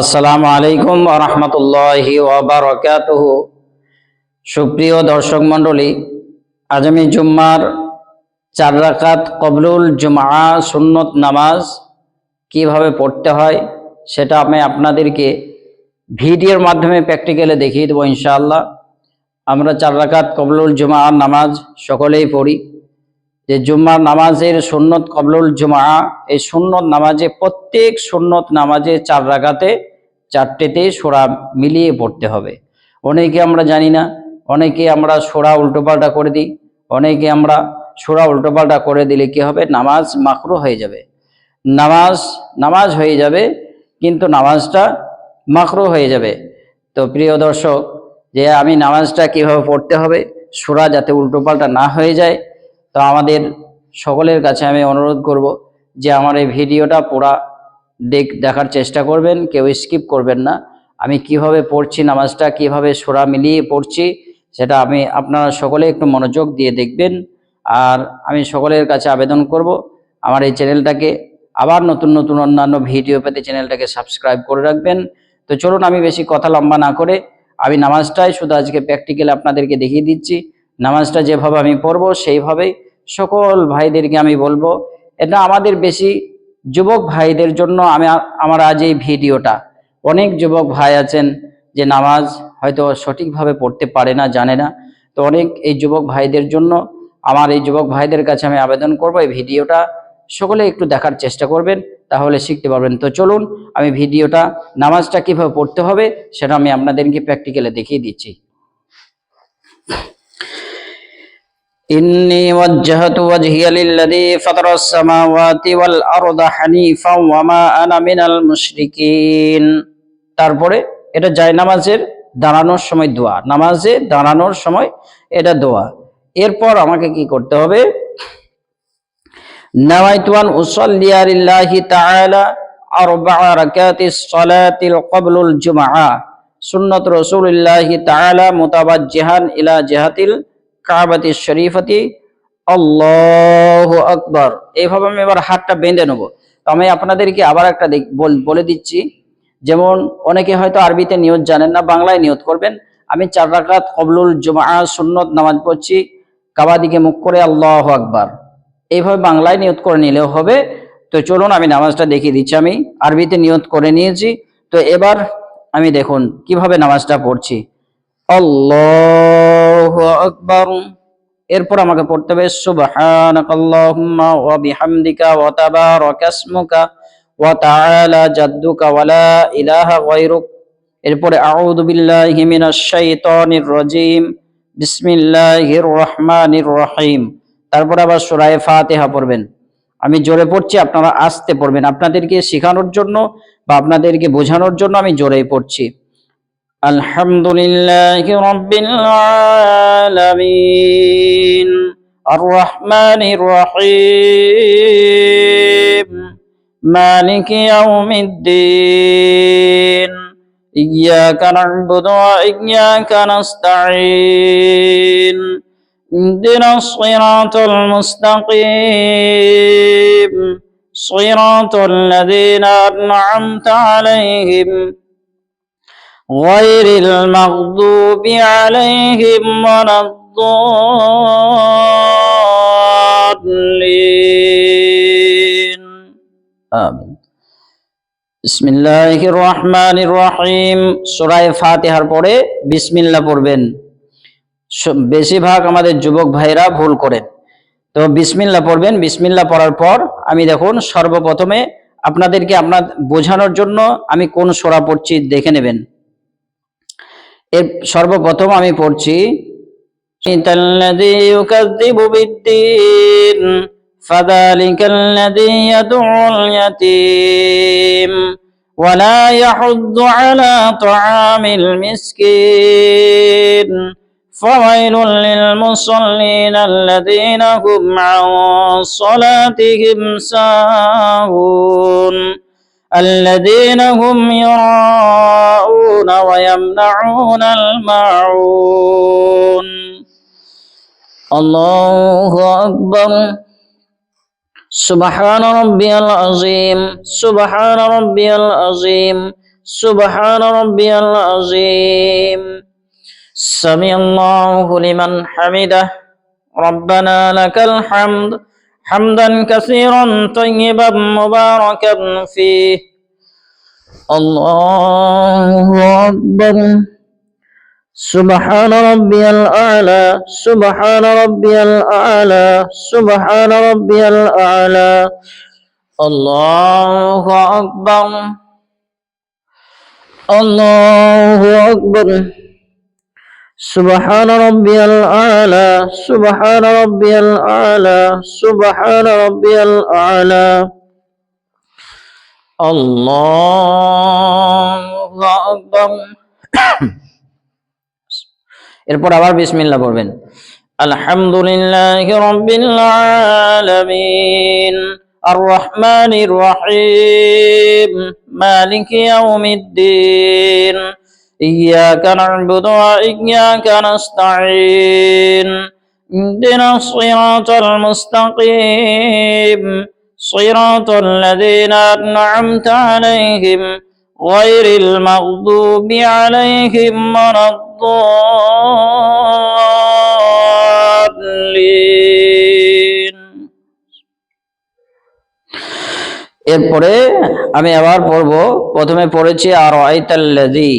আসসালামু আলাইকুম ওয়া রাহমাতুল্লাহি ওয়া বারাকাতুহু। সুপ্রিয় দর্শক মণ্ডলী, আজ আমি জুম্মার 4 রাকাত কবলুল জুমআ সুন্নত নামাজ কিভাবে পড়তে হয় সেটা আমি আপনাদেরকে ভিডিওর মাধ্যমে প্র্যাকটিক্যালে দেখিয়ে দেবো ইনশাআল্লাহ। আমরা 4 রাকাত কবলুল জুমআ নামাজ সকলেই পড়ি। যে জুম্মার নামাজের সুন্নত কবলুল জুমআ, এই সুন্নত নামাজে প্রত্যেক সুন্নত নামাজে 4 রাকাতে 4টেতে সূরা মিলিয়ে পড়তে হবে। অনেকে আমরা জানি না, অনেকে আমরা সূরা উল্টোপাল্টা করে দিই। অনেকে আমরা সূরা উল্টোপাল্টা করে দিলে কি হবে, নামাজ মাকরুহ হয়ে যাবে। নামাজ হয়ে যাবে, কিন্তু নামাজটা মাকরুহ হয়ে যাবে। তো প্রিয় দর্শক, যে আমি নামাজটা কিভাবে পড়তে হবে, সূরা যাতে উল্টোপাল্টা না হয়ে যায়, তো আমাদের সকলের কাছে আমি অনুরোধ করব যে আমার এই ভিডিওটা পুরা দেখার চেষ্টা করবেন, কেউ স্কিপ করবেন না। আমি কিভাবে পড়ছি, নামাজটা কিভাবে সূরা মিলিয়ে পড়ছি, সেটা আপনারা সকলে একটু মনোযোগ দিয়ে দেখবেন। আর আমি সকলের কাছে আবেদন করব, আমার এই চ্যানেলটাকে আবার নতুন নতুন অন্যান্য ভিডিও পেতে চ্যানেলটাকে সাবস্ক্রাইব করে রাখবেন। তো চলুন, আমি বেশি কথা লম্বা না করে আমি নামাজটাই শুধু আজকে প্র্যাকটিক্যালি আপনাদেরকে দেখিয়ে দিচ্ছি। নামাজটা যেভাবে আমি পড়বো সেইভাবেই সকল ভাইদেরকে আমি বলবো। এটা আমাদের বেশি যুবক ভাইদের জন্য আমার আজ এই ভিডিওটা। অনেক যুবক ভাই আছেন যে নামাজ হয়তো সঠিকভাবে পড়তে পারে না, জানে না। তো অনেক এই যুবক ভাইদের জন্য, আমার এই যুবক ভাইদের কাছে আমি আবেদন করব, এই ভিডিওটা সকলে একটু দেখার চেষ্টা করবেন, তাহলে শিখতে পারবেন। তো চলুন, আমি ভিডিওটা নামাজটা কিভাবে পড়তে হবে সেটা আমি আপনাদেরকে প্র্যাকটিক্যালে দেখিয়ে দিচ্ছি। إني وجهت وجهي للذي فطر السماوات والأرض حنيفا وما أنا من المشركين। তারপরে এটা জায়নামাজের দাঁড়ানোর সময় দোয়া, নামাজে দাঁড়ানোর সময় এটা দোয়া। এরপর আমাকে কি করতে হবে, নাওয়াইতু আন উসাল্লিয়া লিল্লাহি তাআলা আরবা'a রাকাতিস সালাতিল ক্বাবলুল জুমআ সুন্নাত রাসূলিল্লাহি তাআলা মুতাওয়াজ্জিহান ইলা জিহাতিল কাবাতিশ শরীফাতি আল্লাহু আকবার। এইভাবে আমি এবার হাতটা বেঁধে নেব। তো আমি আপনাদেরকে আবার একটা বলে দিচ্ছি, যেমন অনেকে হয়তো আরবিতে নিয়ত জানেন না, বাংলায় নিয়ত করবেন। আমি 4 রাকাত কবলুল জুমআ সুন্নত নামাজ পড়ছি, কাবা দিকে মুখ করে আল্লাহু আকবার, এইভাবে বাংলায় নিয়ত করে নিলেও হবে। তো চলুন, আমি নামাজটা দেখিয়ে দিচ্ছি। আমি আরবিতে নিয়ত করে নিয়েছি। তো এবার আমি দেখুন কিভাবে নামাজটা পড়ছি, আল্লাহু আকবার। এরপর আমাকে পড়তে হবে সুবহানাকাল্লাহুম্মা ওয়া বিহামদিকা ওয়া তাবারাকা ইসমুকা ওয়া তাআলা জাদ্দুকা ওয়া লা ইলাহা গায়রুক। এরপরে আউযু বিল্লাহি মিনাশ শাইতানির রাজীম, বিসমিল্লাহির রহমানির রহিম। তারপর আবার সূরা ফাতিহা পড়বেন। আমি জোরে পড়ছি, আপনারা আস্তে পড়বেন, আপনাদেরকে শেখানোর জন্য বা আপনাদেরকে বোঝানোর জন্য আমি জোরেই পড়ছি। আলহামদুলিল্লাহি রাব্বিল আলামিন আর রহমানির রহিম মালিকি ইয়াউমিদ্দিন ইয়্যাকা না'বুদু ওয়া ইয়্যাকা নাস্তাঈন ইহদিনাস সিরাতাল মুস্তাকিম সিরাতাল লাযীনা আন'আমতা আলাইহিম গায়রিল মাগদুবি আলাইহিম ওয়ালাদ-দাল্লিন। আমিন। বিসমিল্লাহির রহমানির রহিম। সূরা ফাতিহার পরে বিসমিল্লাহ পড়বেন। বেশিরভাগ আমাদের যুবক ভাইরা ভুল করেন। তো বিসমিল্লাহ পড়বেন। বিসমিল্লাহ পড়ার পর আমি দেখুন সর্বপ্রথমে আপনাদেরকে বোঝানোর জন্য আমি কোন সূরা পড়ছি দেখে নেবেন। এর সর্বপ্রথম আমি পড়ছি ইতাল্লাযী ইউকাযযিবু বিদ্দীন ফাযালিকাল্লাযী ইয়াদউল ইয়াতীম ওয়া লা ইয়াহুদ্দু আলা তুআমিল মিসকিন ফাওয়াইলুল লিল মুসাল্লিন আল্লাযীনা হুম আন সালাতিহিম সাহুন الذين هم يراءون ويمنعون الماعون الله أكبر سبحان ربي العظيم سبحان ربي العظيم سبحان ربي العظيم سمع الله لمن حمده ربنا لك الحمد حمدا كثيرا طيبا مباركا فيه الله أكبر سبحان ربي الأعلى سبحان ربي الأعلى سبحان ربي الأعلى الله أكبر الله أكبر سبحان ربي الأعلى سبحان ربي الأعلى سبحان ربي الأعلى الله أكبر এরপর আবার বিসমিল্লাহ পড়বেন আলহামদুলিল্লাহি রাব্বিল আলামিন আর রহমানির রহিম মালিকি ইয়াউমিদ্দিন ইয়াকা না'বুদু ওয়া ইয়াকা নাস্তাঈন ইহদিনাস সিরাতাল মুস্তাকিম সিরাতাল লাযীনা আন'আমতা আলাইহিম গায়রিল মাগদুবি আলাইহিম ওয়ালাদ-দাল্লিন। এরপরে আমি আবার পড়ব। প্রথমে পড়েছি আর আইতাল্লাযী,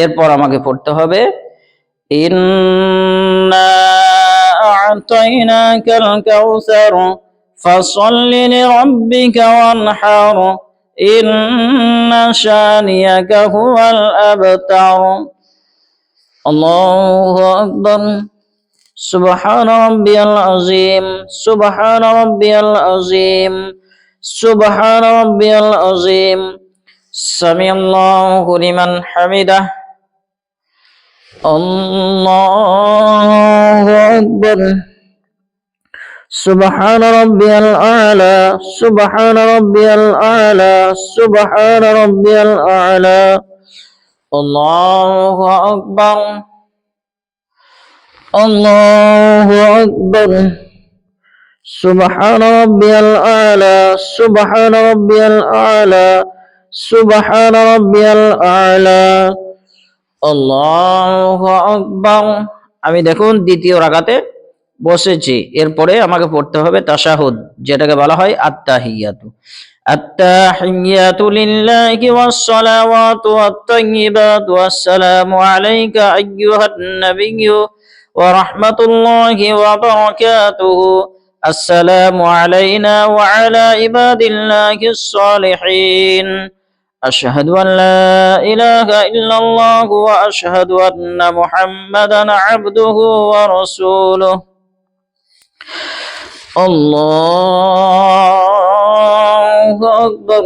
এরপর আমাকে পড়তে হবে ইন্না আ'তাইনাকাল কাউসার ফাসাল্লি লিরাব্বিকা ওয়ানহার ইন্না শানিয়াকা হুয়াল আবতার। আল্লাহু আকবার সুবহান রাব্বিয়াল আযীম সুবহান রাব্বিয়াল আযীম সুবহান রাব্বিয়াল আযীম সামিআল্লাহু লিমান হামিদাহ আল্লাহু আকবার সুবহান রাব্বিয়াল আ'লা সুবহান রাব্বিয়াল আ'লা সুবহান রাব্বিয়াল আ'লা আল্লাহু আকবার আল্লাহু আকবার সুবহান রাব্বিয়াল আ'লা সুবহান রাব্বিয়াল আ'লা সুবহান রাব্বিয়াল আ'লা আল্লাহু আকবার। আমি দেখুন দ্বিতীয় রাকাতে বসেছি। এরপরে আমাকে পড়তে হবে তাশাহুদ, যেটাকে বলা হয় আত্তাহিয়াতু। আত্তাহিয়াতু লিল্লাহি ওয়াস সালাওয়াতু ওয়াত তাইয়্যিবাতু আসসালামু আলাইকা আইয়ুহান নাবিয়্যু ওয়া রাহমাতুল্লাহি ওয়া বারাকাতুহু আসসালামু আলাইনা ওয়া আলা ইবাদিল্লাহিস সালিহিন আশহাদু আন লা ইলাহা ইল্লাল্লাহু ওয়া আশহাদু আন্না মুহাম্মাদান আবদুহু ওয়া রাসূলুহু। আল্লাহু আকবার।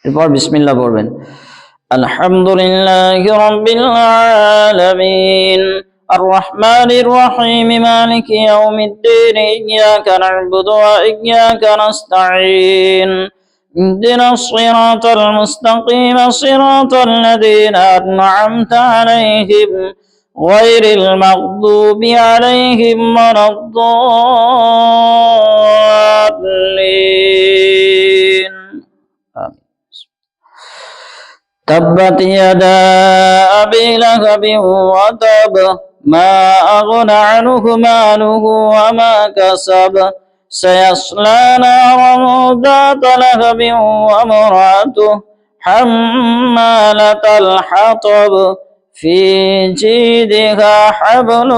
এরপর বিসমিল্লাহ পড়বেন আলহামদুলিল্লাহি রাব্বিল আলামিন আর রহমানির রহিম মালিকি ইয়াউমিদ্দিন ইয়াকা না'বুদু ওয়া ইয়াকা নাস্তাঈন ইহদিনাস সিরাতাল মুস্তাকিম সিরাতাল লাযীনা আন'আমতা আলাইহিম গায়রিল মাগদুবি আলাইহিম ওয়ালাদ-দাল্লিন। تبت يدا أبي لهب وتب ما أغنى عنه ماله وما كسب سيصلى نارا ذات لهب وامرأته حمالة الحطب في جيدها حبل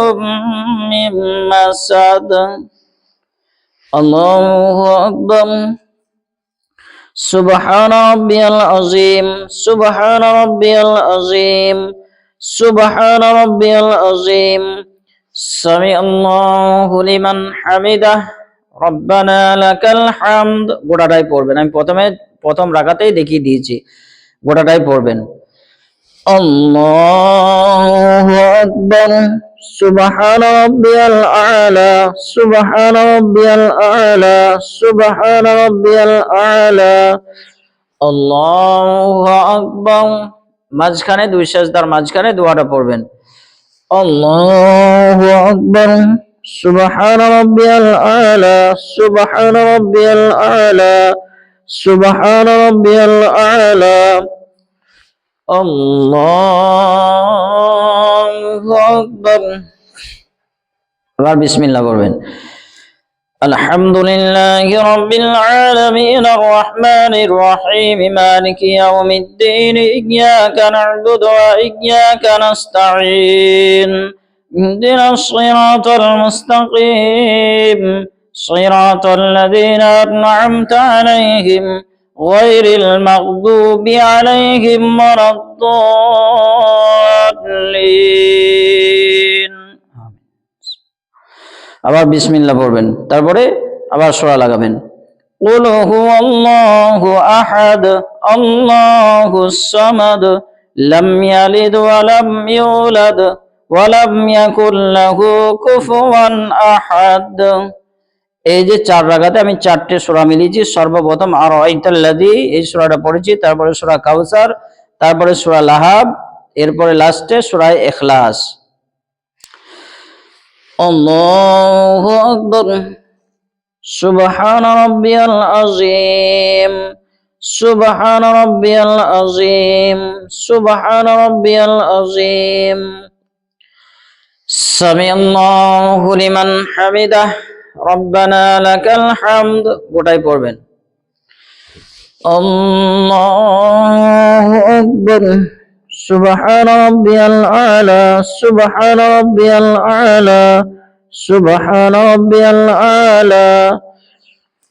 من مسد الله أكبر سبحان ربي العظيم سبحان ربي العظيم سبحان ربي العظيم سمع الله لمن حمده ربنا لك الحمد। গোটাটাই পড়বেন। আমি প্রথম রাকাতেই দেখিয়ে দিয়েছি, গোটাটাই পড়বেন। আল্লাহু আকবার সুবহান রাব্বিয়াল আ'লা সুবহান রাব্বিয়াল আ'লা সুবহান রাব্বিয়াল আ'লা আল্লাহু আকবার। মাঝখানে দুই সাজদার মাঝখানে দোয়াটা পড়বেন আল্লাহু আকবার سبحان ربي الأعلى سبحان ربي الأعلى سبحان ربي الأعلى الله أكبر بسم الله বলবেন الحمد لله رب العالمين الرحمن الرحيم مالك يوم الدين إياك نعبد وإياك نستعين اهدنا الصراط المستقيم صراط الذين أنعمت عليهم غير المغضوب عليهم ولا الضالين আবার বিসমিল্লাহ পড়বেন তারপরে আবার সূরা লাগাবেন قل هو الله أحد الله الصمد لم يلد ولم يولد ولم يكن له كفوا أحد এই যে চার রাকাতে আমি চারটি সূরা মিলিয়েছি সর্বপ্রথম আর আইতাল্লাযী এই সূরাটা পড়েছি তারপরে সূরা কাউসার তারপরে সূরা লাহাব এরপরে লাস্টে সূরা ইখলাস الله أكبر سبحان ربي العظيم سبحان ربي العظيم سبحان ربي العظيم سمع الله لمن حمده ربنا لك الحمد গোটাই পড়বেন الله أكبر سبحان ربي الأعلى سبحان ربي الأعلى سبحان ربي الأعلى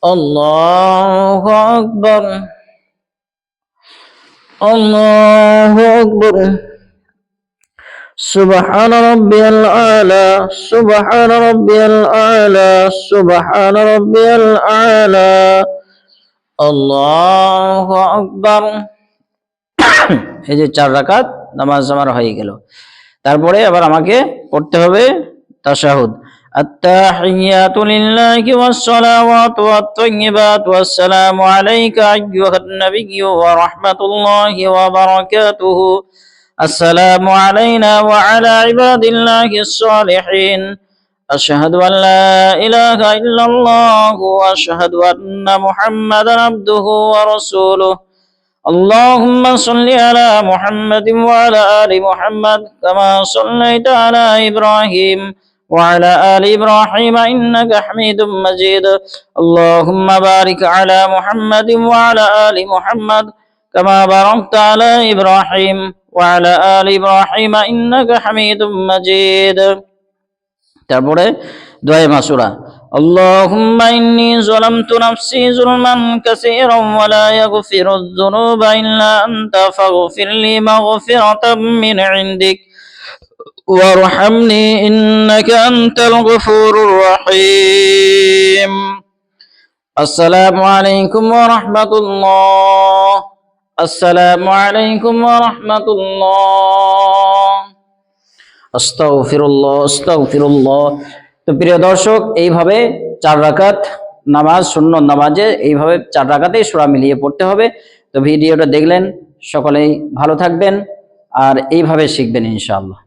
الله أكبر الله أكبر سبحان ربي الأعلى سبحان ربي الأعلى سبحان ربي الأعلى الله أكبر এই যে চার রাকাত নামাজ আমার হয়ে গেল তারপরে আবার আমাকে পড়তে হবে তাশাহুদ আত-তাহিয়াতু লিল্লাহি ওয়াস-সালাওয়াতু ওয়াত-তাইয়্যিবাতু ওয়াস-সালামু আলাইকা আইয়ুহান নাবিয়্যু ওয়া রাহমাতুল্লাহি ওয়া বারাকাতুহু আসসালামু আলাইনা ওয়া আলা ইবাদিল্লাহিস সালিহিন আশহাদু আন লা ইলাহা ইল্লাল্লাহু ওয়া আশহাদু আন্না মুহাম্মাদান আবদুহু ওয়া রাসূলুহু اللهم صل على محمد وعلى آل محمد كما صليت على إبراهيم وعلى آل إبراهيم إنك حميد مجيد اللهم بارك على محمد وعلى آل محمد كما باركت على إبراهيم وعلى آل إبراهيم إنك حميد مجيد তারপরে দোয়া মাসুরা اللهم إني ظلمت نفسي ظلما كثيرا ولا يغفر الذنوب إلا أنت فاغفر لي مغفرة من عندك وارحمني إنك أنت الغفور الرحيم السلام عليكم ورحمة الله السلام عليكم ورحمة الله আস্তাগফিরুল্লাহ আস্তাগফিরুল্লাহ তো প্রিয় দর্শক এইভাবে চার রাকাত নামাজ সুন্নত নামাজে এইভাবে চার রাকাতেই সূরা মিলিয়ে পড়তে হবে তো ভিডিওটা দেখলেন সকলেই ভালো থাকবেন আর এইভাবে শিখবেন ইনশাআল্লাহ